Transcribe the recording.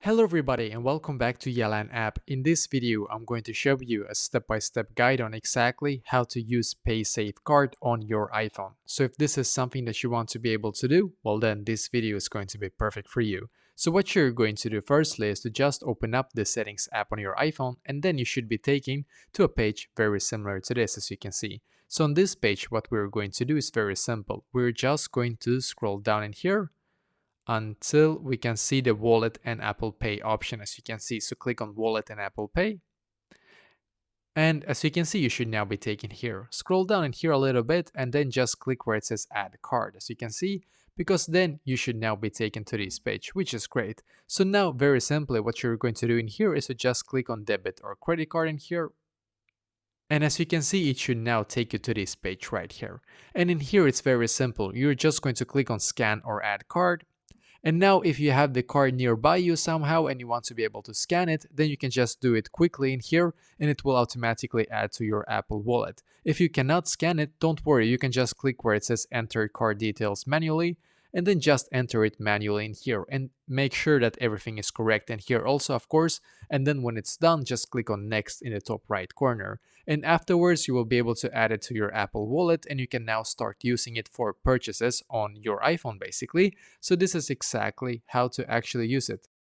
Hello everybody and welcome back to Yalan app. In this video, I'm going to show you a step-by-step guide on exactly how to use Paysafecard on your iPhone. So if this is something that you want to be able to do, well then this video is going to be perfect for you. So what you're going to do firstly is to just open up the settings app on your iPhone, and then you should be taken to a page very similar to this, as you can see. So on this page, what we're going to do is very simple. We're just going to scroll down in here until we can see the wallet and Apple Pay option, as you can see. So click on wallet and Apple Pay. And as you can see, you should now be taken here. Scroll down in here a little bit and then just click where it says add card, as you can see, because then you should now be taken to this page, which is great. So now very simply what you're going to do in here is to just click on debit or credit card in here. And as you can see, it should now take you to this page right here. And in here, it's very simple. You're just going to click on scan or add card. And now if you have the card nearby you somehow and you want to be able to scan it, then you can just do it quickly in here and it will automatically add to your Apple Wallet. If you cannot scan it, don't worry, you can just click where it says enter card details manually and then just enter it manually in here and make sure that everything is correct in here also, of course. And then when it's done, just click on next in the top right corner. And afterwards, you will be able to add it to your Apple Wallet and you can now start using it for purchases on your iPhone basically. So this is exactly how to actually use it.